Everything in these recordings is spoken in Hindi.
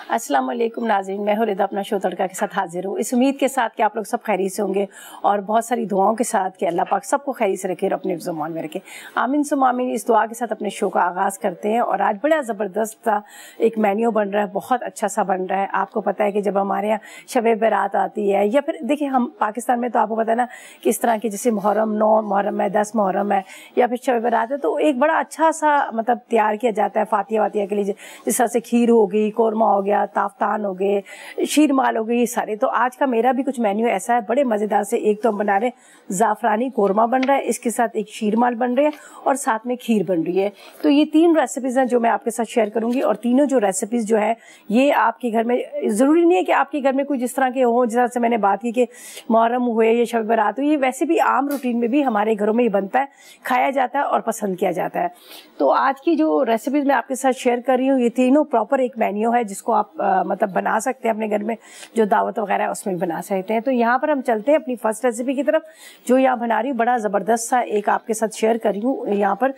अस्सलाम वालेकुम नाज़रीन, मैं हूं रिदा अपना शो तड़का के साथ हाजिर हूँ। इस उम्मीद के साथ कि आप लोग सब खैरियत से होंगे और बहुत सारी दुआओं के साथ कि अल्लाह पाक सबको खैरियत से रखे और अपने ज़ुबान में रखे। आमीन सुम आमीन। इस दुआ के साथ अपने शो का आगाज़ करते हैं और आज बड़ा ज़बरदस्त सा एक मेन्यू बन रहा है, बहुत अच्छा सा बन रहा है। आपको पता है कि जब हमारे यहाँ शब बारात आती है या फिर देखिए हम पाकिस्तान में तो आपको पता है ना कि इस तरह की जैसे मुहर्रम 9 मुहर्रम है, 10 मुहर्रम है या फिर शब बारात है, तो एक बड़ा अच्छा सा मतलब तैयार किया जाता है फातिया वातिया के लिए। जिस तरह से खीर हो गई, कौरमा हो गया, ताफ्तान हो गए, शीरमाल हो गई, ये सारे। तो आज का मेरा भी कुछ मेन्यू ऐसा है बड़े मज़ेदार से। एक तो हम बना रहे हैं ज़ाफ़रानी कौरमा बन रहा है, इसके साथ एक शीरमाल बन रहे हैं और साथ में खीर बन रही है। तो ये 3 रेसिपीज़ हैं जो मैं आपके साथ शेयर करूंगी और तीनों जो रेसिपीज़ जो है ये आपके घर में, ज़रूरी नहीं है कि आपके घर में कोई जिस तरह के हों, जिस तरह से मैंने बात की कि मुहर्रम हुए या शब बारात हुई, वैसे भी आम रूटीन में भी हमारे घरों में ही बनता है, खाया जाता है और पसंद किया जाता है। तो आज की जो रेसिपीज़ मैं आपके साथ शेयर कर रही हूँ ये तीनों प्रॉपर एक मेन्यू है जिसको आप मतलब बना सकते हैं अपने घर में, जो दावत वगैरह है उसमें बना सकते हैं। तो यहाँ पर हम चलते हैं अपनी फर्स्ट रेसिपी की तरफ, जो यहाँ बना रही हूँ बड़ा ज़बरदस्त सा एक आपके साथ शेयर कर रही हूँ यहाँ पर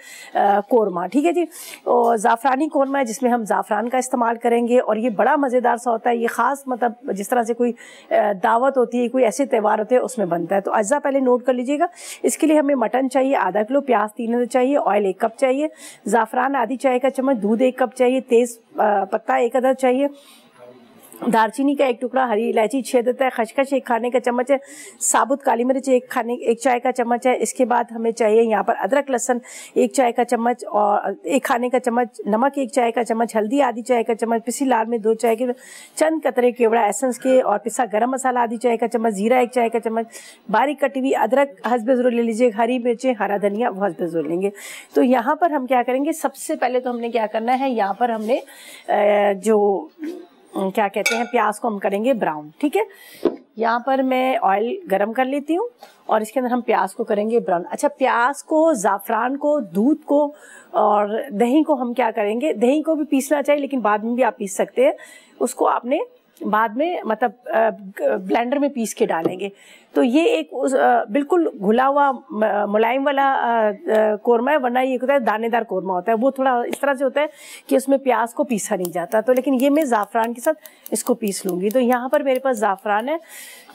कौरमा। ठीक है जी, और ज़ाफ़रानी कौरमा है जिसमें हम ज़ाफ़रान का इस्तेमाल करेंगे और ये बड़ा मज़ेदार सा होता है। ये ख़ास मतलब जिस तरह से कोई दावत होती है, कोई ऐसे त्यौहार होते हैं उसमें बनता है। तो अज्जा पहले नोट कर लीजिएगा। इसके लिए हमें मटन चाहिए आधा किलो, प्याज 3 अदद चाहिए, ऑयल 1 कप चाहिए, ज़ाफ़रान आधी चाय का चम्मच, दूध 1 कप चाहिए, तेज़ पत्ता 1 अदद चाहिए, दालचीनी का 1 टुकड़ा, हरी इलायची 6 देता है, खसखस 1 खाने का चम्मच है, साबुत काली मिर्च 1 चाय का चम्मच है। इसके बाद हमें चाहिए यहाँ पर अदरक लहसुन 1 चाय का चम्मच और 1 खाने का चम्मच, नमक 1 चाय का चम्मच, हल्दी आधी चाय का चम्मच, पिसी लाल मिर्च 2 चाय के, चंद कतरे केवड़ा एसेंस के और पिसा गरम मसाला आधी चाय का चम्मच, जीरा 1 चाय का चम्मच, बारीक कटी हुई अदरक हस्बे ज़रूर ले लीजिए, हरी मिर्चें, हरा धनिया हस्बे ज़रूर लेंगे। तो यहाँ पर हम क्या करेंगे, सबसे पहले तो हमने क्या करना है, यहाँ पर हमने जो क्या कहते हैं प्याज को हम करेंगे ब्राउन। ठीक है, यहाँ पर मैं ऑयल गरम कर लेती हूँ और इसके अंदर हम प्याज को करेंगे ब्राउन। अच्छा, प्याज को, ज़ाफ़रान को, दूध को और दही को हम क्या करेंगे, दही को भी पीसना चाहिए लेकिन बाद में भी आप पीस सकते हैं, उसको आपने बाद में मतलब ब्लेंडर में पीस के डालेंगे। तो ये एक बिल्कुल घुला हुआ मुलायम वाला कौरमा है, वरना ये होता है दानेदार कौरमा होता है, वो थोड़ा इस तरह से होता है कि उसमें प्याज को पीसा नहीं जाता। तो लेकिन ये मैं ज़ाफ़रान के साथ इसको पीस लूँगी। तो यहाँ पर मेरे पास ज़ाफ़रान है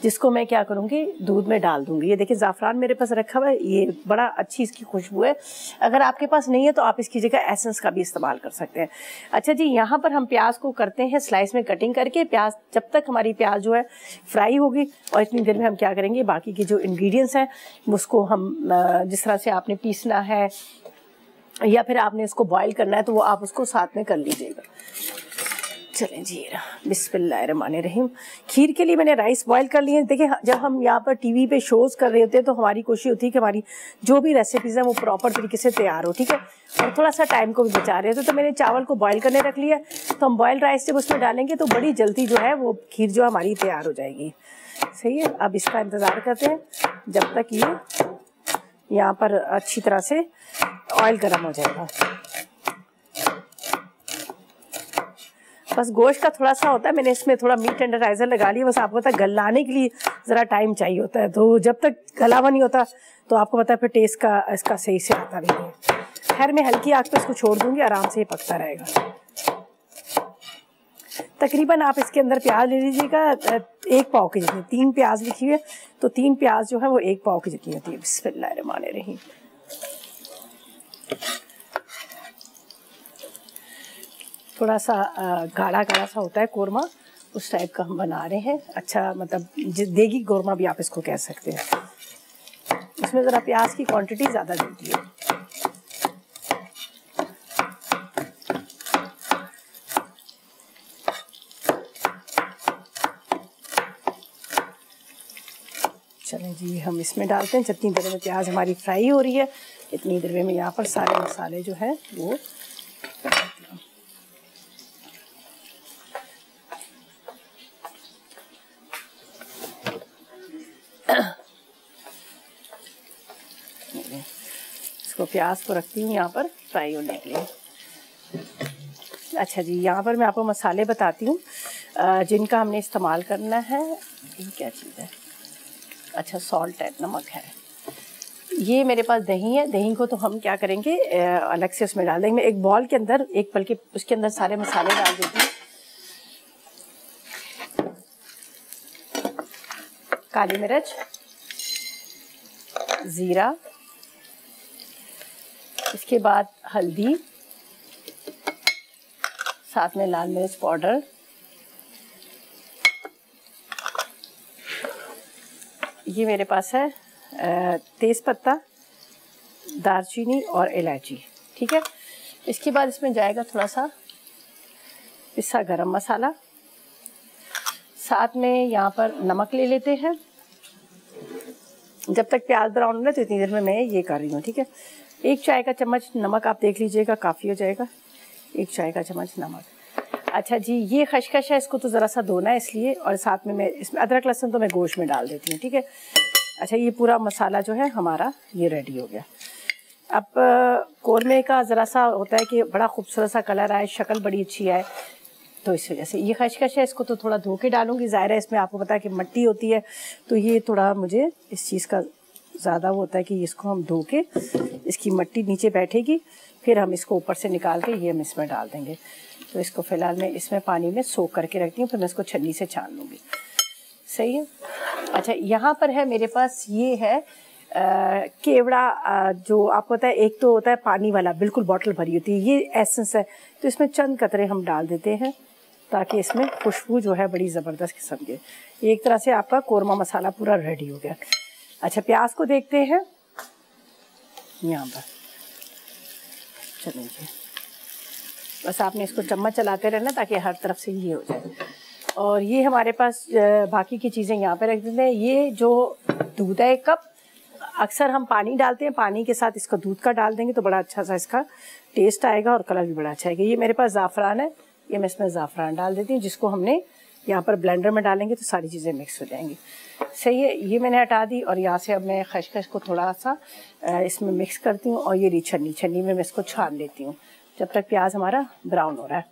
जिसको मैं क्या करूँगी, दूध में डाल दूँगी। ये देखिए ज़ाफ़रान मेरे पास रखा हुआ है, ये बड़ा अच्छी इसकी खुशबू है। अगर आपके पास नहीं है तो आप इसकी जगह एसेंस का भी इस्तेमाल कर सकते हैं। अच्छा जी, यहाँ पर हम प्याज को करते हैं स्लाइस में कटिंग करके। प्याज जब तक हमारी प्याज जो है फ्राई होगी और इतनी देर में हम क्या करेंगे, बाकी के जो इंग्रेडिएंट्स हैं उसको हम जिस तरह से आपने पीसना है या फिर आपने इसको बॉईल करना है तो वो आप उसको साथ में कर लीजिएगा। चलें जी, बिस्मिल्लाहिर्रहमानिर्रहीम। खीर के लिए मैंने राइस बॉईल कर लिए हैं। देखिए जब हम यहाँ पर टीवी पे शोज़ कर रहे होते हैं तो हमारी कोशिश होती है कि हमारी जो भी रेसिपीज़ हैं वो प्रॉपर तरीके से तैयार हो। ठीक है, और थोड़ा सा टाइम को भी बचा रहे थे। तो मैंने चावल को बॉईल करने रख लिया, तो हम बॉइल्ड राइस जब उसमें डालेंगे तो बड़ी जल्दी जो है वो खीर जो हमारी तैयार हो जाएगी। सही है, अब इसका इंतज़ार करते हैं जब तक ये यहाँ पर अच्छी तरह से ऑयल गर्म हो जाएगा। बस गोश्त का थोड़ा सा होता है, मैंने इसमें थोड़ा मीट टेंडराइजर लगा लिया, बस आपको पता है गलाने के लिए ज़रा टाइम चाहिए होता है। तो जब तक गला हुआ नहीं होता तो आपको पता है फिर टेस्ट का इसका सही से आता नहीं है। खैर मैं हल्की आग पे इसको छोड़ दूँगी, आराम से ये पकता रहेगा। तकरीबन आप इसके अंदर प्याज ले लीजिएगा 1 पाव की जितनी, 3 प्याज लिखी हुई है तो 3 प्याज जो है वो 1 पाव की जितनी होती है। बिस्मिल्लाहिर्रहमानिर्रहीम। थोड़ा सा गाढ़ा गाढ़ा सा होता है कौरमा, उस टाइप का हम बना रहे हैं। अच्छा मतलब देगी कौरमा भी आप इसको कह सकते हैं। इसमें ज़रा प्याज की क्वांटिटी ज़्यादा देती है। चलें जी, हम इसमें डालते हैं। जितनी देर में प्याज हमारी फ्राई हो रही है इतनी देर में मैं यहाँ पर सारे मसाले जो है वो इसको प्याज को रखती हूँ यहाँ पर फ्राई होने के लिए। अच्छा जी, यहाँ पर मैं आपको मसाले बताती हूँ जिनका हमने इस्तेमाल करना है। ये क्या चीज़ है, अच्छा सॉल्ट है, नमक है। ये मेरे पास दही है, दही को तो हम क्या करेंगे अलग से उसमें डाल देंगे। मैं एक बॉल के अंदर एक बल्कि उसके अंदर सारे मसाले डाल देती हूँ। काली मिर्च, ज़ीरा, इसके बाद हल्दी, साथ में लाल मिर्च पाउडर, ये मेरे पास है तेज़पत्ता, दालचीनी और इलायची। ठीक है, इसके बाद इसमें जाएगा थोड़ा सा पिसा गरम मसाला, साथ में यहाँ पर नमक ले लेते हैं। जब तक प्याज ब्राउन हो ना तो इतनी देर में मैं ये कर रही हूँ। ठीक है, 1 चाय का चम्मच नमक आप देख लीजिएगा, काफ़ी हो जाएगा 1 चाय का चम्मच नमक। अच्छा जी, ये खशखश है, इसको तो ज़रा सा धोना है इसलिए, और साथ में मैं इसमें अदरक लहसुन तो मैं गोश्त में डाल देती हूँ। ठीक है, अच्छा ये पूरा मसाला जो है हमारा ये रेडी हो गया। अब कौरमे का ज़रा सा होता है कि बड़ा खूबसूरत सा कलर आए, शक्ल बड़ी अच्छी आए, तो इस वजह से ये खशखश है, इसको तो थोड़ा धो के डालूंगी। ज़ाहिर है इसमें आपको पता है कि मिट्टी होती है, तो ये थोड़ा मुझे इस चीज़ का ज़्यादा वो होता है कि इसको हम धो के इसकी मिट्टी नीचे बैठेगी, फिर हम इसको ऊपर से निकाल के ये हम इसमें डाल देंगे। तो इसको फ़िलहाल मैं इसमें पानी में सोख करके रखती हूँ, फिर मैं इसको छन्नी से छान लूँगी। सही है। अच्छा, यहाँ पर है मेरे पास ये है केवड़ा, जो आपको पता है एक तो होता है पानी वाला, बिल्कुल बॉटल भरी होती है, ये एसेंस है, तो इसमें चंद कतरे हम डाल देते हैं ताकि इसमें खुशबू जो है बड़ी ज़बरदस्त किस्म की। एक तरह से आपका कोरमा मसाला पूरा रेडी हो गया। अच्छा, प्याज को देखते हैं यहाँ पर। चलिए, बस आपने इसको चम्मच चलाते रहना ताकि हर तरफ से ये हो जाए। और ये हमारे पास बाकी की चीज़ें यहाँ पे रख देते हैं। ये जो दूध है 1 कप, अक्सर हम पानी डालते हैं, पानी के साथ इसका दूध का डाल देंगे तो बड़ा अच्छा सा इसका टेस्ट आएगा और कलर भी बड़ा अच्छा आएगा। ये मेरे पास ज़ाफ़रान है, ये मैं इसमें ज़ाफ़रान डाल देती हूँ, जिसको हमने यहाँ पर ब्लेंडर में डालेंगे तो सारी चीज़ें मिक्स हो जाएंगी। सही है, ये मैंने हटा दी और यहाँ से अब मैं खशखश को थोड़ा सा इसमें मिक्स करती हूँ और ये छन्नी में मैं इसको छान लेती हूँ जब तक प्याज हमारा ब्राउन हो रहा है।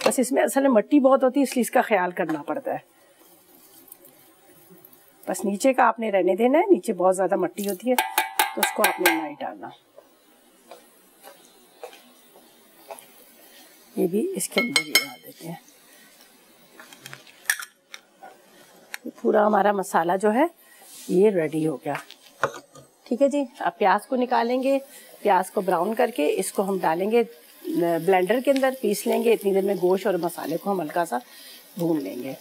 बस इसमें असल में मिट्टी बहुत होती है, इसलिए इसका ख्याल करना पड़ता है। बस नीचे का आपने रहने देना है, नीचे बहुत ज़्यादा मिट्टी होती है तो उसको आपने नहीं डालना। ये भी इसके अंदर ही डाल देते हैं। पूरा हमारा मसाला जो है ये रेडी हो गया। ठीक है जी, अब प्याज को निकालेंगे, प्याज को ब्राउन करके इसको हम डालेंगे ब्लेंडर के अंदर, पीस लेंगे। इतनी देर में गोश्त और मसाले को हम हल्का सा भून लेंगे।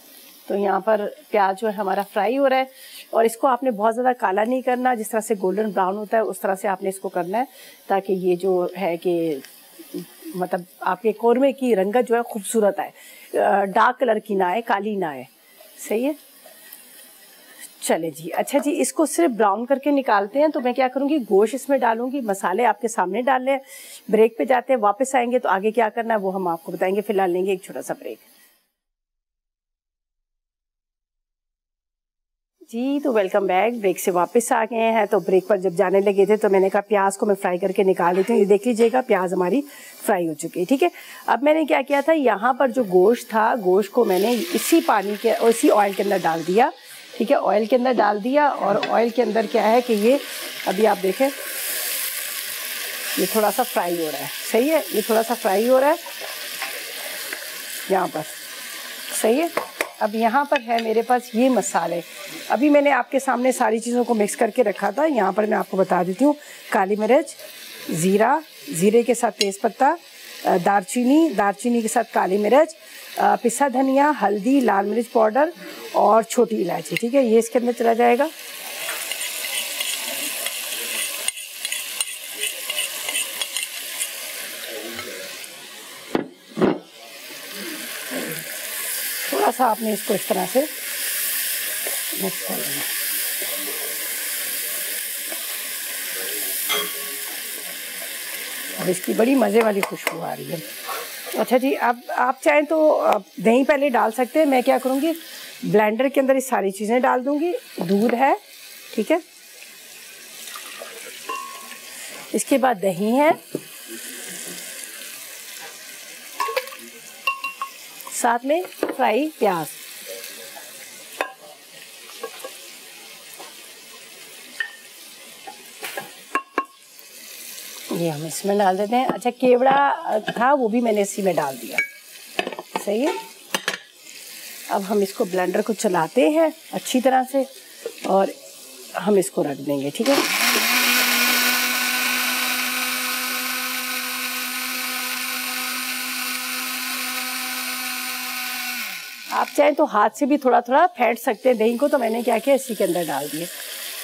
तो यहाँ पर प्याज जो है हमारा फ्राई हो रहा है और इसको आपने बहुत ज़्यादा काला नहीं करना, जिस तरह से गोल्डन ब्राउन होता है उस तरह से आपने इसको करना है, ताकि ये जो है कि मतलब आपके कोरमे की रंगत जो है खूबसूरत आए, डार्क कलर की ना आए, काली ना आए। सही है, चले जी। अच्छा जी, इसको सिर्फ ब्राउन करके निकालते हैं। तो मैं क्या करूँगी, गोश्त इसमें डालूंगी, मसाले आपके सामने डाल लें, ब्रेक पे जाते हैं, वापस आएंगे तो आगे क्या करना है वो हम आपको बताएंगे। फिलहाल लेंगे एक छोटा सा ब्रेक। जी, तो वेलकम बैक। ब्रेक से वापस आ गए हैं। तो ब्रेक पर जब जाने लगे थे तो मैंने कहा प्याज को मैं फ्राई करके निकाल देती हूँ। ये देख लीजिएगा, प्याज हमारी फ्राई हो चुकी है। ठीक है, अब मैंने क्या किया था, यहाँ पर जो गोश्त था, गोश्त को मैंने इसी पानी के और इसी ऑयल के अंदर डाल दिया। ठीक है, ऑयल के अंदर डाल दिया और ऑयल के अंदर क्या है कि ये अभी आप देखें ये थोड़ा सा फ्राई हो रहा है। सही है, ये थोड़ा सा फ्राई हो रहा है यहाँ पर। सही है, अब यहाँ पर है मेरे पास ये मसाले। अभी मैंने आपके सामने सारी चीज़ों को मिक्स करके रखा था। यहाँ पर मैं आपको बता देती हूँ, काली मिर्च, ज़ीरा, ज़ीरे के साथ तेज़पत्ता, दालचीनी के साथ काली मिर्च, पिसा धनिया, हल्दी, लाल मिर्च पाउडर और छोटी इलायची। ठीक है, ये इसके अंदर चला जाएगा। थोड़ा सा आपने इसको इस तरह से मिक्स कर लेना। अब इसकी बड़ी मज़े वाली खुशबू आ रही है। अच्छा जी, अब आप चाहें तो दही पहले डाल सकते हैं। मैं क्या करूँगी, ब्लेंडर के अंदर ये सारी चीज़ें डाल दूँगी। दूध है, ठीक है, इसके बाद दही है, साथ में फ्राई प्याज। ये हम इसमें डाल देते हैं। अच्छा, केवड़ा था वो भी मैंने इसी में डाल दिया। सही है, अब हम इसको ब्लेंडर को चलाते हैं अच्छी तरह से और हम इसको रख देंगे, ठीक है। आप चाहें तो हाथ से भी थोड़ा थोड़ा फेंट सकते हैं दही को, तो मैंने क्या किया, इसी के अंदर डाल दिए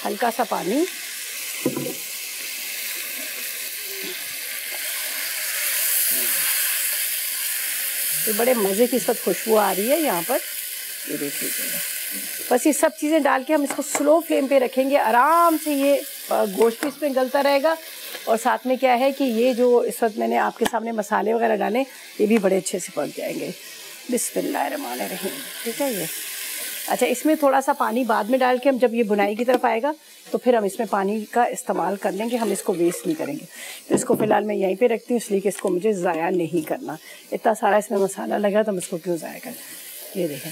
हल्का सा पानी। ये बड़े मज़े की इस वक्त खुशबू आ रही है यहाँ पर, ये देख लीजिएगा। बस ये सब चीज़ें डाल के हम इसको स्लो फ्लेम पे रखेंगे, आराम से ये गोश्त भी इसमें गलता रहेगा। और साथ में क्या है कि ये जो इस वक्त मैंने आपके सामने मसाले वगैरह डाले, ये भी बड़े अच्छे से पक जाएंगे। बिस्मिल्लाहिर्रहमानिर्रहीम, ठीक है ये। अच्छा, इसमें थोड़ा सा पानी बाद में डाल के हम जब ये बुनाई की तरफ आएगा तो फिर हम इसमें पानी का इस्तेमाल कर लेंगे, हम इसको वेस्ट नहीं करेंगे। तो इसको फ़िलहाल मैं यहीं पे रखती हूँ, इसलिए कि इसको मुझे ज़ाया नहीं करना। इतना सारा इसमें मसाला लगा तो हम इसको क्यों ज़ाया करें। ये देखें,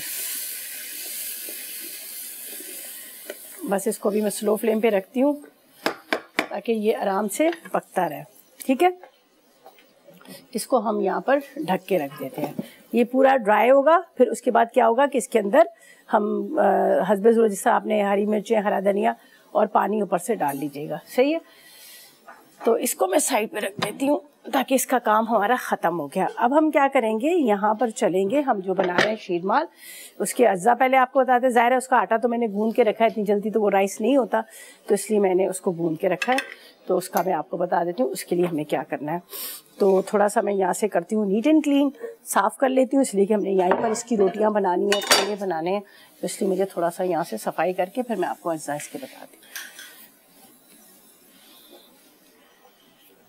बस इसको भी मैं स्लो फ्लेम पे रखती हूँ ताकि ये आराम से पकता रहे, ठीक है। इसको हम यहाँ पर ढक के रख देते हैं, ये पूरा ड्राई होगा। फिर उसके बाद क्या होगा कि इसके अंदर हम हस्बे ज़रूरत जैसा आपने हरी मिर्चें, हरा धनिया और पानी ऊपर से डाल लीजिएगा, सही है। तो इसको मैं साइड पे रख देती हूँ ताकि इसका काम हमारा ख़त्म हो गया। अब हम क्या करेंगे, यहाँ पर चलेंगे, हम जो बना रहे हैं शीरमाल, उसके अज्जा पहले आपको बताते हैं। ज़ाहिर है उसका आटा तो मैंने गूंद के रखा है, इतनी जल्दी तो वो राइस नहीं होता, तो इसलिए मैंने उसको गूंद के रखा है। तो उसका मैं आपको बता देती हूँ उसके लिए हमें क्या करना है। तो थोड़ा सा मैं यहाँ से करती हूँ नीट एंड क्लीन, साफ़ कर लेती हूँ, इसलिए कि हमने यहीं पर इसकी रोटियाँ बनानी है, पकौड़े बनाने हैं, तो इसलिए मुझे थोड़ा सा यहाँ से सफाई करके फिर मैं आपको अज्जा इसके बताती हूँ।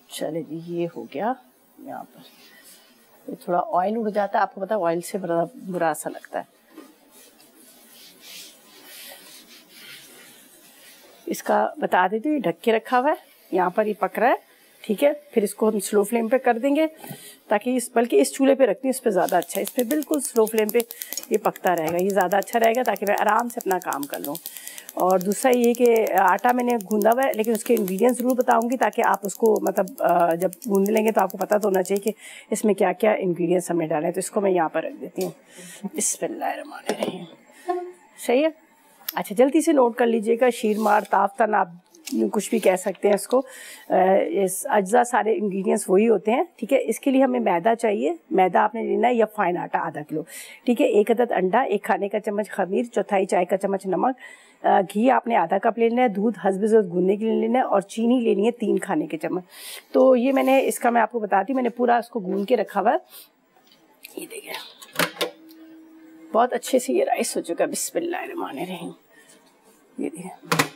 चले जी, ये हो गया। यहाँ पर ये थोड़ा ऑयल उड़ जाता है, आपको पता है ऑयल से बड़ा बुरा सा लगता है। इसका बता देती हूँ, ये ढक के रखा हुआ है, यहाँ पर ये पक रहा है, ठीक है। फिर इसको हम स्लो फ्लेम पे कर देंगे ताकि बल्कि इस चूल्हे पे रखती हूँ, इस पर ज़्यादा अच्छा है, इस पर बिल्कुल स्लो फ्लेम पे ये पकता रहेगा, ये ज़्यादा अच्छा रहेगा ताकि मैं आराम से अपना काम कर लूँ। और दूसरा ये कि आटा मैंने गूंदा हुआ है, लेकिन उसके इंग्रेडिएंट्स ज़रूर बताऊंगी ताकि आप उसको मतलब जब गूंद लेंगे तो आपको पता तो होना चाहिए कि इसमें क्या क्या इंग्रेडिएंट्स हमने डाले हैं। तो इसको मैं यहाँ पर रख देती हूँ। बिस्मिल्लाहिर्रहमानिर्रहीम, सही है। अच्छा, जल्दी से नोट कर लीजिएगा, शीरमार, ताफ्तन, आप कुछ भी कह सकते हैं इसको। इस अज्जा सारे इंग्रेडिएंट्स वही होते हैं, ठीक है। इसके लिए हमें मैदा चाहिए, मैदा आपने लेना है या फाइन आटा आधा किलो, ठीक है। 1 अदद अंडा, 1 खाने का चम्मच खमीर, 1/4 चाय का चम्मच नमक, घी आपने आधा कप लेना है, दूध हस्बे ज़रूरत गूंदने के लिए लेना है, और चीनी लेनी है 3 खाने के चम्मच। तो ये मैंने इसका मैं आपको बताती हूँ, मैंने पूरा इसको गूंद के रखा हुआ है। ये देखिए बहुत अच्छे से ये राइस हो चुका है। बिस्मिल्लाहिर्रहमानिर्रहीम, ये देखिए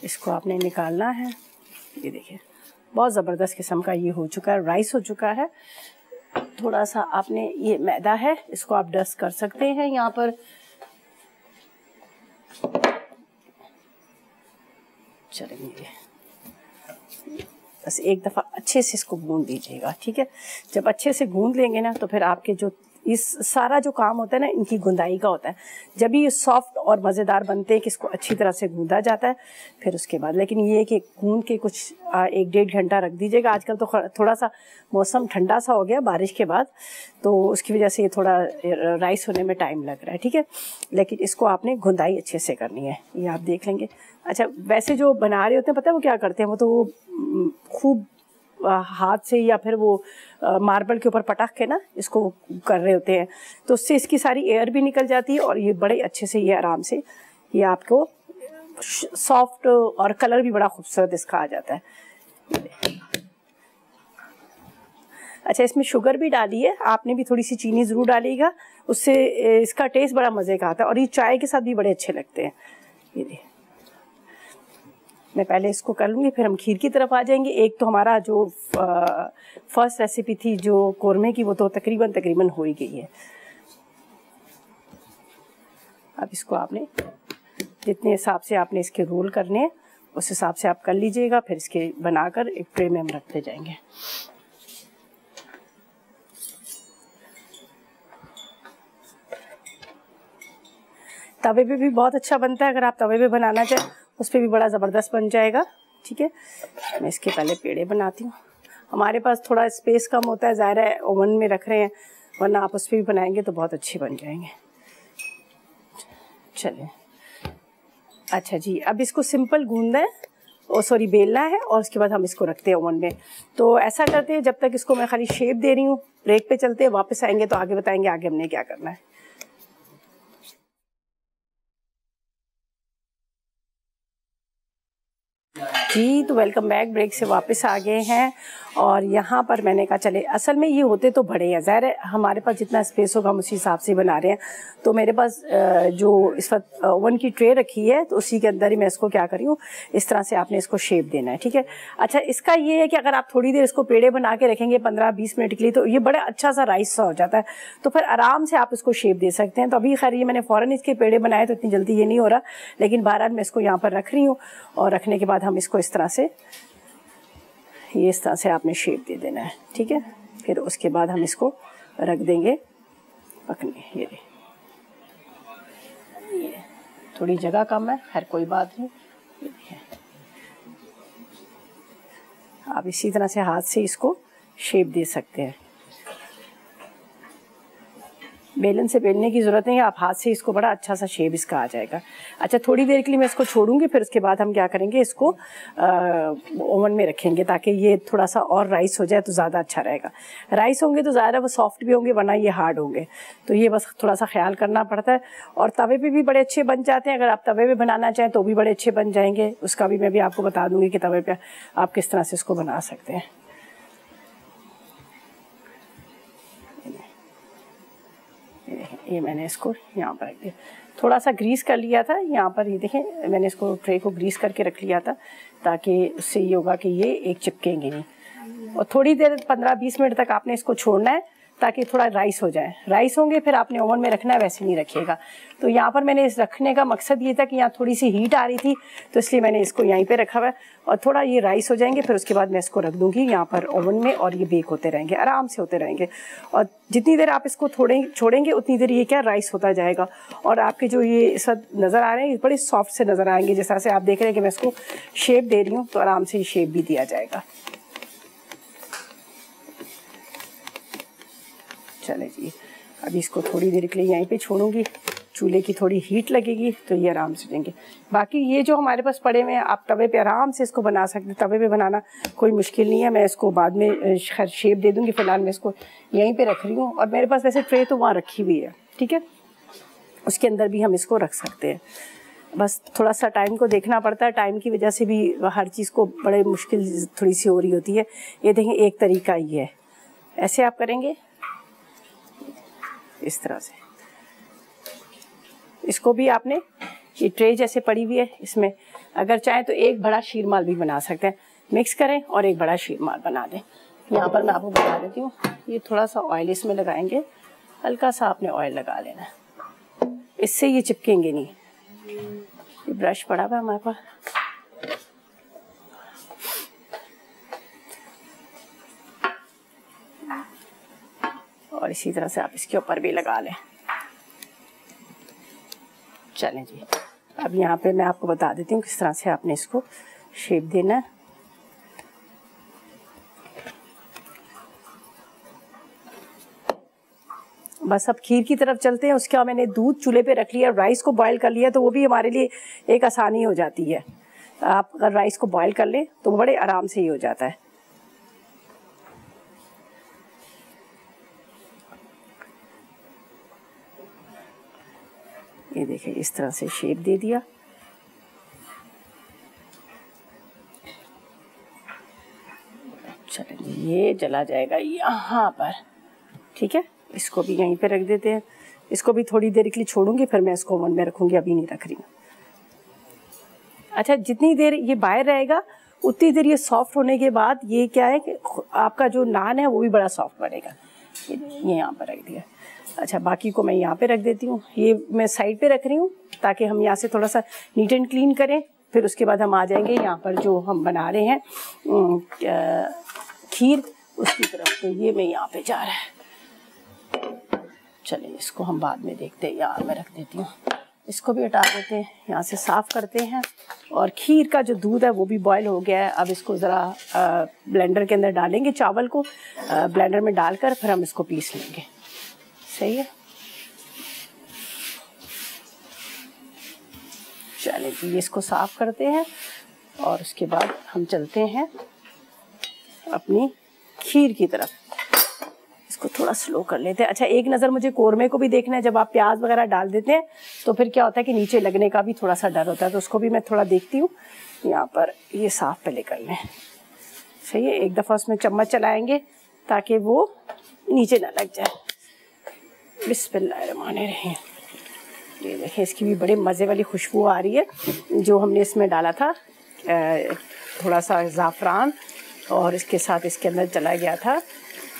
इसको आपने निकालना है। ये देखिए बहुत ज़बरदस्त किस्म का ये हो चुका है, राइस हो चुका है। थोड़ा सा आपने ये मैदा है, इसको आप डस्ट कर सकते हैं यहाँ पर। चलेंगे, बस एक दफ़ा अच्छे से इसको गूंद दीजिएगा, ठीक है। जब अच्छे से गूंद लेंगे ना तो फिर आपके जो इस सारा जो काम होता है ना, इनकी गुंदाई का होता है। जब ये सॉफ्ट और मज़ेदार बनते हैं कि इसको अच्छी तरह से गूंदा जाता है, फिर उसके बाद लेकिन ये कि गूंद के कुछ 1-1.5 घंटा रख दीजिएगा। आजकल तो थोड़ा सा मौसम ठंडा सा हो गया बारिश के बाद, तो उसकी वजह से ये थोड़ा राइस होने में टाइम लग रहा है, ठीक है। लेकिन इसको आपने गुंदाई अच्छे से करनी है, ये आप देख लेंगे। अच्छा, वैसे जो बना रहे होते हैं पता है वो क्या करते हैं, वो तो खूब हाथ से या फिर वो मार्बल के ऊपर पटक के ना इसको कर रहे होते हैं, तो उससे इसकी सारी एयर भी निकल जाती है और ये बड़े अच्छे से ये आराम से ये आपको सॉफ्ट और कलर भी बड़ा खूबसूरत इसका आ जाता है। अच्छा, इसमें शुगर भी डाली है आपने, भी थोड़ी सी चीनी ज़रूर डालिएगा, उससे इसका टेस्ट बड़ा मज़े का आता है और ये चाय के साथ भी बड़े अच्छे लगते हैं। ये देखिए मैं पहले इसको कर लूँगी, फिर हम खीर की तरफ आ जाएंगे। एक तो हमारा जो फर्स्ट रेसिपी थी जो कोरमे की, वो तो तकरीबन हो ही गई है। अब इसको आपने जितने हिसाब से आपने इसके रोल करने हैं उस हिसाब से आप कर लीजिएगा, फिर इसके बनाकर एक ट्रे में हम रखते जाएंगे। तवे पे भी बहुत अच्छा बनता है, अगर आप तवे पे बनाना चाहें उस पर भी बड़ा ज़बरदस्त बन जाएगा। ठीक है, मैं इसके पहले पेड़े बनाती हूँ। हमारे पास थोड़ा स्पेस कम होता है, ज़ाहिर है ओवन में रख रहे हैं, वरना आप उस पर भी बनाएंगे तो बहुत अच्छे बन जाएंगे। चलिए, अच्छा जी, अब इसको सिंपल गूंदना है, बेलना है, और उसके बाद हम इसको रखते हैं ओवन में। तो ऐसा करते हैं, जब तक इसको मैं खाली शेप दे रही हूँ, ब्रेक पे चलते हैं, वापस आएंगे तो आगे बताएंगे आगे हमने क्या करना है। जी, तो वेलकम बैक। ब्रेक से वापस आ गए हैं, और यहाँ पर मैंने कहा चले, असल में ये होते तो बड़े हैं, ज़ाहिर है हमारे पास जितना स्पेस होगा हम उसी हिसाब से बना रहे हैं। तो मेरे पास जो इस वक्त ओवन की ट्रे रखी है, तो उसी के अंदर ही मैं इसको क्या करी हूँ, इस तरह से आपने इसको शेप देना है। ठीक है, अच्छा, इसका ये है कि अगर आप थोड़ी देर इसको पेड़े बना के रखेंगे 15-20 मिनट के लिए, तो ये बड़ा अच्छा सा राइस सा हो जाता है, तो फिर आराम से आप इसको शेप दे सकते हैं। तो अभी खैर ये मैंने फ़ौरन इसके पेड़े बनाए, तो इतनी जल्दी ये नहीं हो रहा, लेकिन बहरहाल मैं इसको यहाँ पर रख रही हूँ, और रखने के बाद हम इसको इस तरह से, ये इस तरह से आपने शेप दे देना है। ठीक है, फिर उसके बाद हम इसको रख देंगे पकने। ये थोड़ी जगह कम है, खैर कोई बात नहीं। आप इसी तरह से हाथ से इसको शेप दे सकते हैं, बेलन से बेलने की ज़रूरत नहीं है, आप हाथ से इसको बड़ा अच्छा सा शेप इसका आ जाएगा। अच्छा, थोड़ी देर के लिए मैं इसको छोड़ूंगी, फिर उसके बाद हम क्या करेंगे, इसको ओवन में रखेंगे ताकि ये थोड़ा सा और राइस हो जाए तो ज़्यादा अच्छा रहेगा। राइस होंगे तो ज़्यादा वो सॉफ्ट भी होंगे, वरना ये हार्ड होंगे, तो ये बस थोड़ा सा ख्याल करना पड़ता है। और तवे पर भी बड़े अच्छे बन जाते हैं, अगर आप तवे पर बनाना चाहें तो भी बड़े अच्छे बन जाएंगे। उसका भी मैं भी आपको बता दूँगी कि तवे पर आप किस तरह से इसको बना सकते हैं। ये मैंने इसको यहाँ पर रख दिया, थोड़ा सा ग्रीस कर लिया था यहाँ पर, ये देखें मैंने इसको ट्रे को ग्रीस करके रख लिया था, ताकि उससे ये होगा कि ये एक चिपकेंगे नहीं। और थोड़ी देर 15-20 मिनट तक आपने इसको छोड़ना है ताकि थोड़ा राइस हो जाए। राइस होंगे फिर आपने ओवन में रखना है, वैसे नहीं रखिएगा। तो यहाँ पर मैंने इस रखने का मकसद ये था कि यहाँ थोड़ी सी हीट आ रही थी, तो इसलिए मैंने इसको यहीं पे रखा हुआ है। और थोड़ा ये राइस हो जाएंगे, फिर उसके बाद मैं इसको रख दूँगी यहाँ पर ओवन में, और ये बेक होते रहेंगे, आराम से होते रहेंगे। और जितनी देर आप इसको छोड़ेंगे उतनी देर ये क्या राइस होता जाएगा। और आपके जो ये इस वक्त नज़र आ रहे हैं, ये बड़े सॉफ्ट से नज़र आएंगे। जिस तरह से आप देख रहे हैं कि मैं इसको शेप दे रही हूँ, तो आराम से ये शेप भी दिया जाएगा। चले जी, अभी इसको थोड़ी देर के लिए यहीं पे छोड़ूंगी, चूल्हे की थोड़ी हीट लगेगी तो ये आराम से देंगे। बाकी ये जो हमारे पास पड़े हुए हैं, आप तवे पे आराम से इसको बना सकते हैं, तवे पे बनाना कोई मुश्किल नहीं है। मैं इसको बाद में खैर शेप दे दूंगी, फिलहाल मैं इसको यहीं पे रख रही हूँ। और मेरे पास वैसे ट्रे तो वहाँ रखी हुई है, ठीक है, उसके अंदर भी हम इसको रख सकते हैं। बस थोड़ा सा टाइम को देखना पड़ता है, टाइम की वजह से भी हर चीज़ को बड़े मुश्किल थोड़ी सी हो रही होती है। ये देखें, एक तरीका ये है, ऐसे आप करेंगे इस तरह से। इसको भी आपने, ये ट्रे जैसे पड़ी हुई है, इसमें अगर चाहें तो एक बड़ा शीरमाल भी बना सकते हैं। मिक्स करें और एक बड़ा शीरमाल बना दें। यहाँ पर मैं आपको बता देती हूँ, ये थोड़ा सा ऑयल इसमें लगाएंगे, हल्का सा आपने ऑयल लगा लेना, इससे ये चिपकेंगे नहीं। ये ब्रश पड़ा हुआ है हमारे पास, और इसी तरह से आप इसके ऊपर भी लगा लें। चलें जी, अब यहाँ पे मैं आपको बता देती हूँ किस तरह से आपने इसको शेप देना है। बस अब खीर की तरफ चलते हैं। उसके बाद मैंने दूध चूल्हे पे रख लिया, राइस को बॉईल कर लिया, तो वो भी हमारे लिए एक आसानी हो जाती है। आप अगर राइस को बॉईल कर लें तो बड़े आराम से ही हो जाता है। ये देखिए, इस तरह से शेप दे दिया। चलिए, ये जला जाएगा यहाँ पर, ठीक है। इसको भी यहीं पे रख देते हैं। इसको भी थोड़ी देर के लिए छोड़ूंगी, फिर मैं इसको ओवन में रखूंगी, अभी नहीं रख रही हूँ। अच्छा, जितनी देर ये बाहर रहेगा उतनी देर ये सॉफ्ट होने के बाद ये क्या है कि आपका जो नान है वो भी बड़ा सॉफ्ट बनेगा। ये यहाँ पर रख दिया। अच्छा, बाकी को मैं यहाँ पे रख देती हूँ। ये मैं साइड पे रख रही हूँ ताकि हम यहाँ से थोड़ा सा नीट एंड क्लीन करें। फिर उसके बाद हम आ जाएंगे यहाँ पर जो हम बना रहे हैं खीर, उसकी तरफ। तो ये मैं यहाँ पे जा रहा है। चलिए, इसको हम बाद में देखते हैं। यहाँ मैं रख देती हूँ। इसको भी हटा देते हैं, यहाँ से साफ़ करते हैं। और खीर का जो दूध है वो भी बॉयल हो गया है। अब इसको ज़रा ब्लेंडर के अंदर डालेंगे, चावल को ब्लेंडर में डालकर फिर हम इसको पीस लेंगे। सही है, चलिए जी, इसको साफ़ करते हैं और उसके बाद हम चलते हैं अपनी खीर की तरफ। इसको थोड़ा स्लो कर लेते हैं। अच्छा, एक नज़र मुझे कोरमे को भी देखना है। जब आप प्याज वगैरह डाल देते हैं तो फिर क्या होता है कि नीचे लगने का भी थोड़ा सा डर होता है, तो उसको भी मैं थोड़ा देखती हूँ। यहाँ पर ये साफ़ पहले कर लें। सही है, एक दफ़ा उसमें चम्मच चलाएंगे ताकि वो नीचे ना लग जाए। बिस्मिल्लाहिर्रहमानिर्रहीम। ये देखिए, इसकी भी बड़े मज़े वाली खुशबू आ रही है। जो हमने इसमें डाला था थोड़ा सा ज़ाफ़रान, और इसके साथ इसके अंदर चला गया था,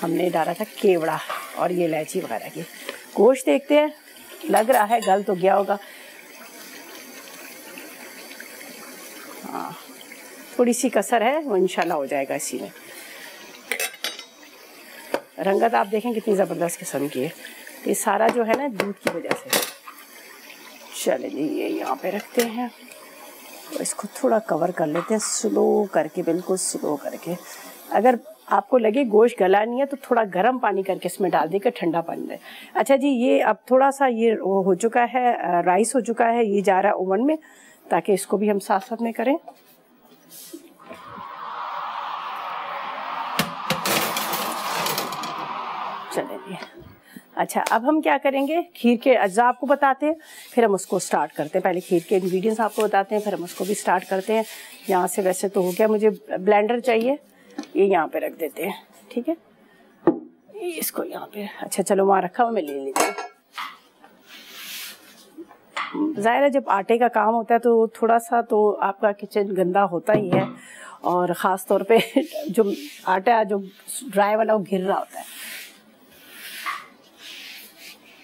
हमने डाला था केवड़ा और ये इलायची वगैरह की। गोश्त देखते हैं, लग रहा है गल तो गया होगा। हाँ, थोड़ी सी कसर है, वो इंशाल्लाह हो जाएगा इसी में। रंगत आप देखें कितनी ज़बरदस्त किस्म की है। ये सारा जो है ना दूध की वजह से। चलिए जी, ये यहाँ पे रखते हैं, तो इसको थोड़ा कवर कर लेते हैं स्लो करके, बिल्कुल स्लो करके। अगर आपको लगे गोश्त गला नहीं है तो थोड़ा गर्म पानी करके इसमें डाल देकर ठंडा पानी दे। अच्छा जी, ये अब थोड़ा सा ये हो चुका है, राइस हो चुका है, ये जा रहा है ओवन में, ताकि इसको भी हम साथ साथ में करें। चलिए, अच्छा, अब हम क्या करेंगे, खीर के अज्जा आपको बताते हैं, फिर हम उसको स्टार्ट करते हैं। पहले खीर के इंग्रेडिएंट्स आपको बताते हैं, फिर हम उसको भी स्टार्ट करते हैं। यहाँ से वैसे तो हो गया, मुझे ब्लेंडर चाहिए, ये यहाँ पे रख देते हैं। ठीक है, इसको यहाँ पे, अच्छा चलो वहाँ रखा हुआ, मैं ले लेती हूँ। ज़ाहिर है जब आटे का काम होता है तो थोड़ा सा तो आपका किचन गंदा होता ही है, और ख़ास तौर पे जो आटा जो ड्राई वाला वो घिर रहा होता है।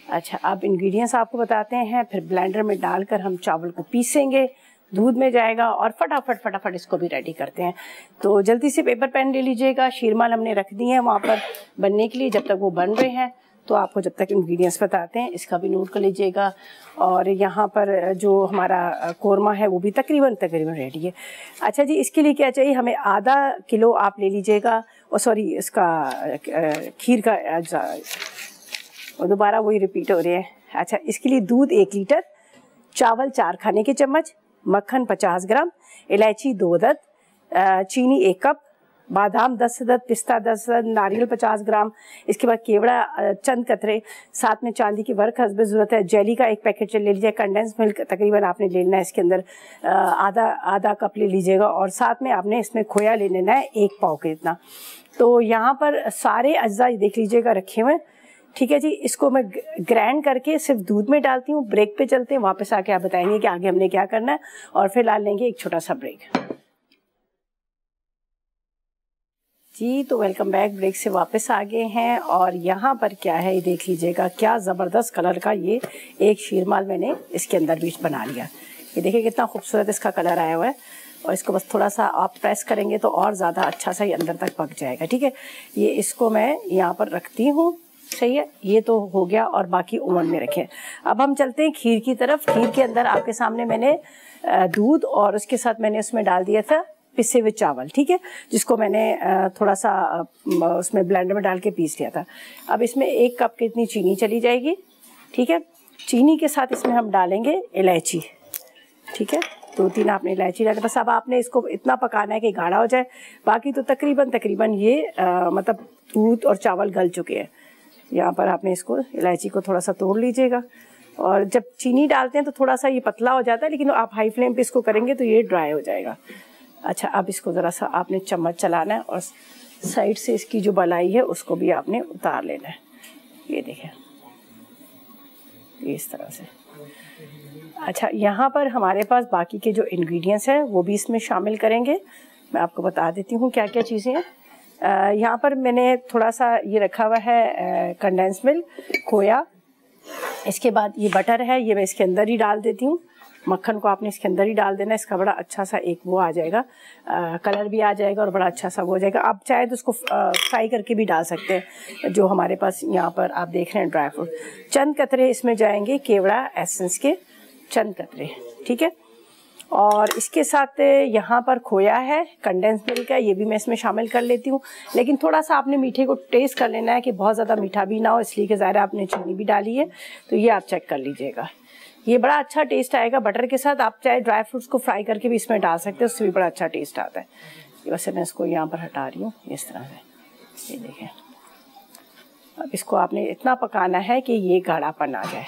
अच्छा, अब इंग्रेडिएंट्स आपको बताते हैं, फिर ब्लेंडर में डालकर हम चावल को पीसेंगे, दूध में जाएगा, और फटाफट इसको भी रेडी करते हैं। तो जल्दी से पेपर पेन ले लीजिएगा। शीरमाल हमने रख दी है वहाँ पर बनने के लिए, जब तक वो बन रहे हैं तो आपको जब तक इंग्रेडिएंट्स बताते हैं, इसका भी नोट कर लीजिएगा। और यहाँ पर जो हमारा कोरमा है वो भी तकरीबन रेडी है। अच्छा जी, इसके लिए क्या चाहिए, हमें आधा किलो आप ले लीजिएगा, और सॉरी इसका खीर का, और दोबारा वही रिपीट हो रहे हैं। अच्छा, इसके लिए दूध 1 लीटर, चावल 4 खाने के चम्मच, मक्खन 50 ग्राम, इलायची 2 अदद, चीनी 1 कप, बादाम 10 अदद, पिस्ता 10 अदद, नारियल 50 ग्राम, इसके बाद केवड़ा चंद कतरे, साथ में चांदी की वर्क हस्बे ज़रूरत है, जेली का 1 पैकेट ले लीजिए, कंडेंस मिल्क तकरीबन आपने ले लेना है इसके अंदर आधा कप ले लीजिएगा, और साथ में आपने इसमें खोया ले लेना है 1 पाव के इतना। तो यहाँ पर सारे अज्जा देख लीजिएगा रखे हुए। ठीक है जी, इसको मैं ग्राइंड करके सिर्फ दूध में डालती हूँ। ब्रेक पे चलते हैं, वापस आके आप बताएंगे कि आगे हमने क्या करना है, और फिलहाल लेंगे एक छोटा सा ब्रेक। जी, तो वेलकम बैक, ब्रेक से वापस आ गए हैं, और यहाँ पर क्या है ये देख लीजिएगा, क्या ज़बरदस्त कलर का ये एक शीरमाल मैंने इसके अंदर बीच बना लिया। ये देखिए कितना खूबसूरत इसका कलर आया हुआ है, और इसको बस थोड़ा सा आप प्रेस करेंगे तो और ज़्यादा अच्छा सा ये अंदर तक पक जाएगा। ठीक है, ये इसको मैं यहाँ पर रखती हूँ। सही है, ये तो हो गया, और बाकी ओवन में रखें। अब हम चलते हैं खीर की तरफ। खीर के अंदर आपके सामने मैंने दूध, और उसके साथ मैंने उसमें डाल दिया था पिसे हुए चावल। ठीक है, जिसको मैंने थोड़ा सा उसमें ब्लेंडर में डाल के पीस लिया था। अब इसमें 1 कप की इतनी चीनी चली जाएगी। ठीक है, चीनी के साथ इसमें हम डालेंगे इलायची। ठीक है, 2-3 आपने इलायची डाली, बस अब आपने इसको इतना पकाना है कि गाढ़ा हो जाए। बाकी तो तकरीबन ये मतलब दूध और चावल गल चुके हैं। यहाँ पर आपने इसको इलायची को थोड़ा सा तोड़ लीजिएगा, और जब चीनी डालते हैं तो थोड़ा सा ये पतला हो जाता है, लेकिन आप हाई फ्लेम पे इसको करेंगे तो ये ड्राई हो जाएगा। अच्छा, अब इसको ज़रा सा आपने चम्मच चलाना है, और साइड से इसकी जो बलाई है उसको भी आपने उतार लेना है। ये देखें, इस तरह से। अच्छा, यहाँ पर हमारे पास बाकी के जो इंग्रेडिएंट्स हैं वो भी इसमें शामिल करेंगे। मैं आपको बता देती हूँ क्या क्या चीज़ें हैं। यहाँ पर मैंने थोड़ा सा ये रखा हुआ है कंडेंस मिल्क, खोया, इसके बाद ये बटर है, ये मैं इसके अंदर ही डाल देती हूँ। मक्खन को आपने इसके अंदर ही डाल देना, इसका बड़ा अच्छा सा एक वो आ जाएगा, कलर भी आ जाएगा, और बड़ा अच्छा सा वो हो जाएगा। आप चाहे तो उसको फ्राई करके भी डाल सकते हैं, जो हमारे पास यहाँ पर आप देख रहे हैं ड्राई फ्रूट। चंद कतरे इसमें जाएंगे केवड़ा एसेंस के, चंद कतरे, ठीक है। और इसके साथ यहाँ पर खोया है कंडेंस मिल्क का, ये भी मैं इसमें शामिल कर लेती हूँ। लेकिन थोड़ा सा आपने मीठे को टेस्ट कर लेना है कि बहुत ज़्यादा मीठा भी ना हो, इसलिए कि ज़ाहिर आपने चीनी भी डाली है, तो ये आप चेक कर लीजिएगा। ये बड़ा अच्छा टेस्ट आएगा बटर के साथ। आप चाहे ड्राई फ्रूट्स को फ्राई करके भी इसमें डाल सकते हैं, उससे भी बड़ा अच्छा टेस्ट आता है। वैसे मैं इसको यहाँ पर हटा रही हूँ इस तरह से, ये देखें। अब इसको आपने इतना पकाना है कि ये गाढ़ापन आ जाए।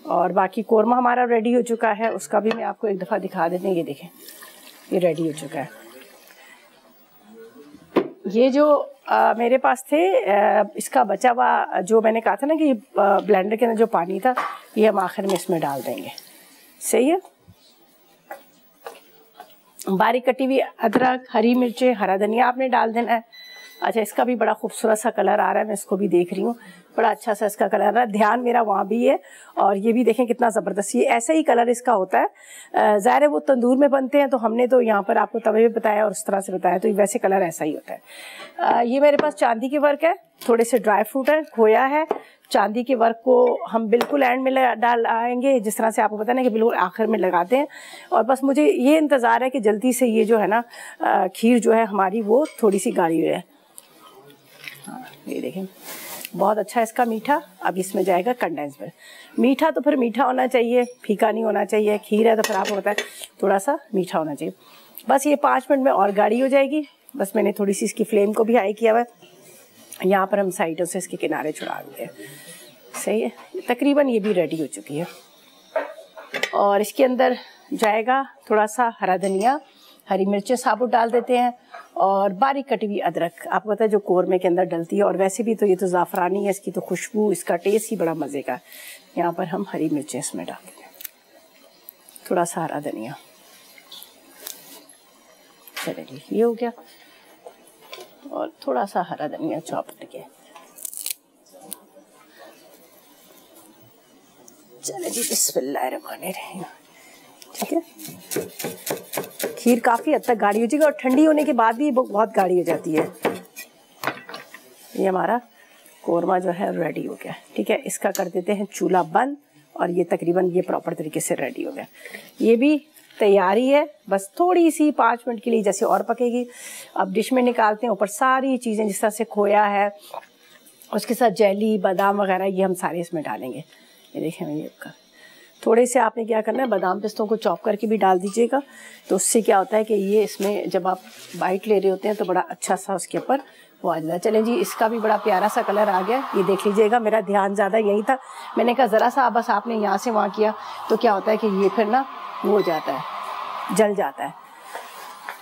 और बाकी कोरमा हमारा रेडी हो चुका है, उसका भी मैं आपको एक दफ़ा दिखा देते हैं। ये देखें, ये रेडी हो चुका है। ये जो मेरे पास थे इसका बचा हुआ, जो मैंने कहा था ना कि ब्लेंडर के अंदर जो पानी था, ये हम आखिर में इसमें डाल देंगे। सही है। बारीक कटी हुई अदरक, हरी मिर्चें, हरा धनिया आपने डाल देना है। अच्छा, इसका भी बड़ा खूबसूरत सा कलर आ रहा है, मैं इसको भी देख रही हूँ, बड़ा अच्छा सा इसका कलर आ रहा है। ध्यान मेरा वहाँ भी है। और ये भी देखें कितना ज़बरदस्त, ये ऐसा ही कलर इसका होता है। ज़ाहिर है वो तंदूर में बनते हैं, तो हमने तो यहाँ पर आपको तवे पे बताया और उस तरह से बताया, तो वैसे कलर ऐसा ही होता है। ये मेरे पास चांदी के वर्क है, थोड़े से ड्राई फ्रूट है, खोया है। चांदी के वर्क को हम बिल्कुल एंड में डाल आएंगे, जिस तरह से आपको पता है ना कि बिल्कुल आखिर में लगाते हैं। और बस मुझे ये इंतज़ार है कि जल्दी से ये जो है ना खीर जो है हमारी वो थोड़ी सी गाढ़ी है। हाँ, ये देखें बहुत अच्छा इसका मीठा। अब इसमें जाएगा कंडेंस मिल्क। मीठा तो फिर मीठा होना चाहिए, फीका नहीं होना चाहिए। खीर है तो फिर आपको पता है थोड़ा सा मीठा होना चाहिए। बस ये 5 मिनट में और गाढ़ी हो जाएगी। बस मैंने थोड़ी सी इसकी फ्लेम को भी हाई किया हुआ है। यहाँ पर हम साइडों से इसके किनारे छुड़ा देते हैं। सही है, तकरीबन ये भी रेडी हो चुकी है। और इसके अंदर जाएगा थोड़ा सा हरा धनिया, हरी मिर्चें साबुत डाल देते हैं, और बारीक कटी हुई अदरक। आपको पता है जो कोरमे के अंदर डलती है। और वैसे भी तो ये तो ज़ाफ़रानी है, इसकी तो खुशबू, इसका टेस्ट ही बड़ा मज़े का है। यहाँ पर हम हरी मिर्चें इसमें डाल देते हैं, थोड़ा सा हरा धनिया। चलिए, ये हो गया। और थोड़ा सा हरा धनिया चॉप करके। चले जी, बिस्मिल्लाहिर्रहमानिर्रहीम। ठीक है, खीर काफ़ी हद तक गाढ़ी हो जाएगी और ठंडी होने के बाद भी बहुत गाढ़ी हो जाती है। ये हमारा कोरमा जो है रेडी हो गया। ठीक है, इसका कर देते हैं चूल्हा बंद। और ये तकरीबन ये प्रॉपर तरीके से रेडी हो गया। ये भी तैयारी है, बस थोड़ी सी 5 मिनट के लिए जैसे और पकेगी। अब डिश में निकालते हैं। ऊपर सारी चीज़ें जिस तरह से खोया है, उसके साथ जेली, बादाम वगैरह, ये हम सारे इसमें डालेंगे। ये देखें, ये थोड़े से आपने क्या करना है, बादाम पिस्तों को चॉप करके भी डाल दीजिएगा। तो उससे क्या होता है कि ये इसमें जब आप बाइट ले रहे होते हैं तो बड़ा अच्छा सा उसके ऊपर वो आ जाता है। चलें जी, इसका भी बड़ा प्यारा सा कलर आ गया। ये देख लीजिएगा, मेरा ध्यान ज़्यादा यही था। मैंने कहा ज़रा सा बस आपने यहाँ से वहाँ किया तो क्या होता है कि ये फिर ना वो हो जाता है, जल जाता है।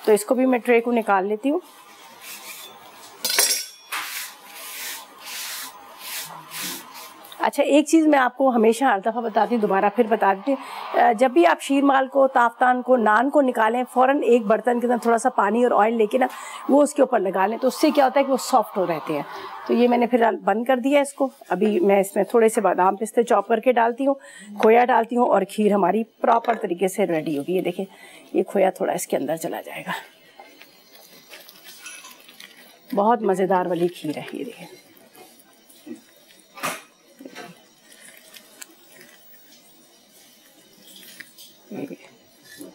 तो इसको भी मैं ट्रे को निकाल लेती हूँ। अच्छा, एक चीज़ मैं आपको हमेशा हर दफ़ा बताती हूँ, दोबारा फिर बता देती हूँ। जब भी आप शीरमाल को, ताफ्तान को, नान को निकालें, फ़ौरन एक बर्तन के अंदर थोड़ा सा पानी और ऑयल लेके ना वो उसके ऊपर लगा लें, तो उससे क्या होता है कि वो सॉफ्ट हो रहते हैं। तो ये मैंने फिर बंद कर दिया इसको। अभी मैं इसमें थोड़े से बादाम पिस्ते चॉप करके डालती हूँ, खोया डालती हूँ, और खीर हमारी प्रॉपर तरीके से रेडी होगी। ये देखें, ये खोया थोड़ा इसके अंदर चला जाएगा। बहुत मज़ेदार वाली खीर है। ये देखें,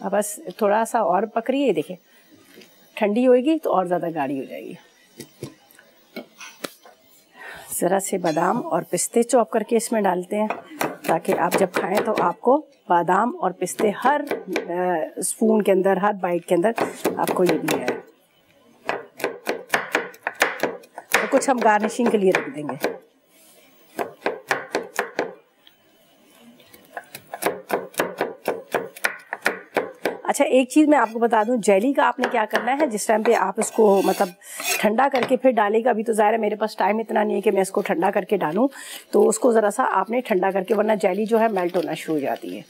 अब बस थोड़ा सा और पक रही है। देखिए, ठंडी होएगी तो और ज़्यादा गाढ़ी हो जाएगी। ज़रा से बादाम और पिस्ते चॉप करके इसमें डालते हैं, ताकि आप जब खाएं तो आपको बादाम और पिस्ते हर स्पून के अंदर, हर बाइट के अंदर आपको ये भी है। तो कुछ हम गार्निशिंग के लिए रख देंगे। अच्छा, एक चीज़ मैं आपको बता दूं, जेली का आपने क्या करना है, जिस टाइम पे आप इसको मतलब ठंडा करके फिर डालेगा। अभी तो ज़ाहिर है मेरे पास टाइम इतना नहीं है कि मैं इसको ठंडा करके डालूं, तो उसको ज़रा सा आपने ठंडा करके, वरना जेली जो है मेल्ट होना शुरू हो जाती है।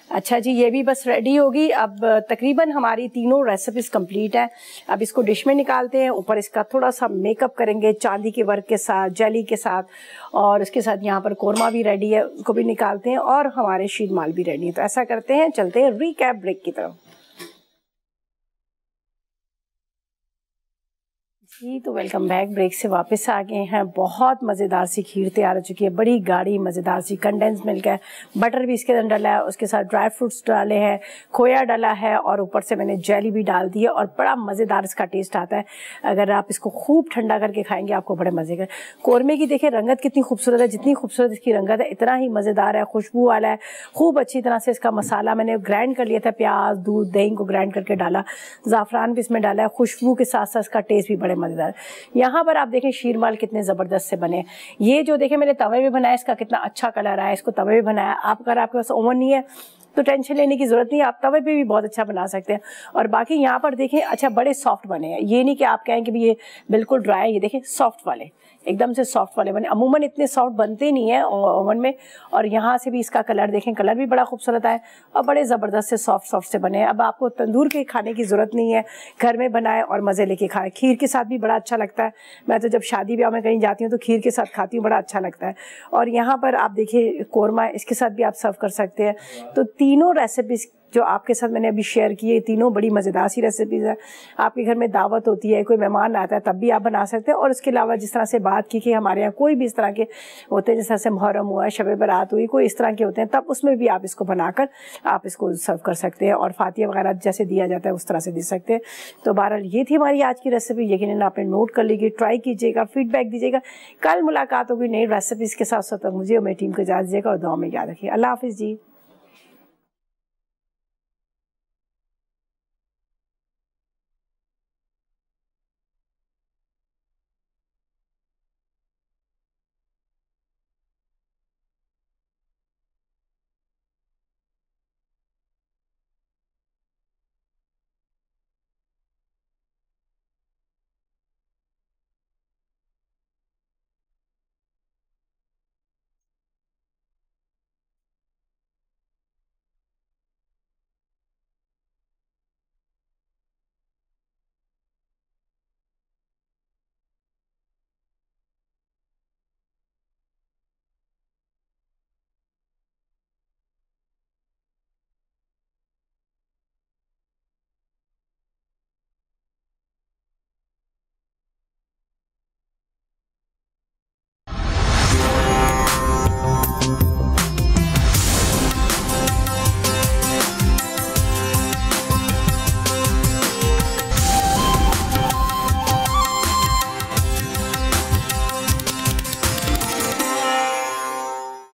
अच्छा जी, ये भी बस रेडी होगी। अब तकरीबन हमारी तीनों रेसिपीज़ कंप्लीट है। अब इसको डिश में निकालते हैं। ऊपर इसका थोड़ा सा मेकअप करेंगे चांदी के वर्क के साथ, जेली के साथ, और इसके साथ यहाँ पर कोरमा भी रेडी है, उसको भी निकालते हैं, और हमारे शीरमाल भी रेडी है। तो ऐसा करते हैं, चलते हैं रीकैप ब्रेक की तरफ। जी तो वेलकम बैक। ब्रेक से वापस आ गए हैं। बहुत मज़ेदार सी खीर तैयार हो चुकी है, बड़ी गाढ़ी मज़ेदार सी। कंडेंस मिल्क है, बटर भी इसके अंदर डाला है, उसके साथ ड्राई फ्रूट्स डाले हैं, खोया डाला है और ऊपर से मैंने जेली भी डाल दी है और बड़ा मज़ेदार इसका टेस्ट आता है। अगर आप इसको खूब ठंडा करके खाएंगे आपको बड़े मज़े का। कौरमे की देखिए रंगत कितनी खूबसूरत है, जितनी खूबसूरत इसकी रंगत है इतना ही मज़ेदार है, खुशबू वाला है। खूब अच्छी तरह से इसका मसाला मैंने ग्राइंड कर लिया था, प्याज दूध दही को ग्राइंड करके डाला, ज़ाफ़रान भी इसमें डाला है। खुशबू के साथ साथ इसका टेस्ट भी बड़े मज़ेदार। यहाँ पर आप देखें शीरमाल कितने ज़बरदस्त से बने। ये जो देखें मैंने तवे में बनाया, इसका कितना अच्छा कलर आया, इसको तवे में बनाया। आप अगर आपके पास ओवन नहीं है तो टेंशन लेने की ज़रूरत नहीं है, आप तवे पे भी बहुत अच्छा बना सकते हैं। और बाकी यहाँ पर देखें अच्छा बड़े सॉफ्ट बने हैं, ये नहीं कि आप कहें कि भी ये बिल्कुल ड्राई है। ये देखें सॉफ्ट वाले, एकदम से सॉफ्ट वाले बने। अमूमन इतने सॉफ्ट बनते नहीं है ओवन में। और यहाँ से भी इसका कलर देखें, कलर भी बड़ा खूबसूरत है और बड़े ज़बरदस्त से सॉफ्ट से बने हैं। अब आपको तंदूर के खाने की ज़रूरत नहीं है, घर में बनाए और मज़े लेके खाएं। खीर के साथ भी बड़ा अच्छा लगता है। मैं तो जब शादी ब्याह में कहीं जाती हूँ तो खीर के साथ खाती हूँ, बड़ा अच्छा लगता है। और यहाँ पर आप देखिए कौरमा, इसके साथ भी आप सर्व कर सकते हैं। तो तीनों रेसिपीज़ जो आपके साथ मैंने अभी शेयर की है, तीनों बड़ी मज़ेदार सी रेसिपीज़ है। आपके घर में दावत होती है, कोई मेहमान आता है तब भी आप बना सकते हैं। और उसके अलावा जिस तरह से बात की कि हमारे यहाँ कोई भी इस तरह के होते हैं, जिस तरह से मुहर्रम हुआ, शब बारात हुई, कोई इस तरह के होते हैं, तब उसमें भी आप इसको बनाकर आप इसको सर्व कर सकते हैं। और फातिया वगैरह जैसे दिया जाता है उस तरह से दे सकते हैं। तो बहरहाल ये थी हमारी आज की रेसिपी। यकीनन आपने नोट कर लीजिए, ट्राई कीजिएगा, फीडबैक दीजिएगा। कल मुलाकात होगी नई रेसिपीज़ के साथ। तक मुझे और मेरी टीम को इजाज़त दीजिएगा और दुआ में याद रखिए। अल्लाह हाफिज़ जी।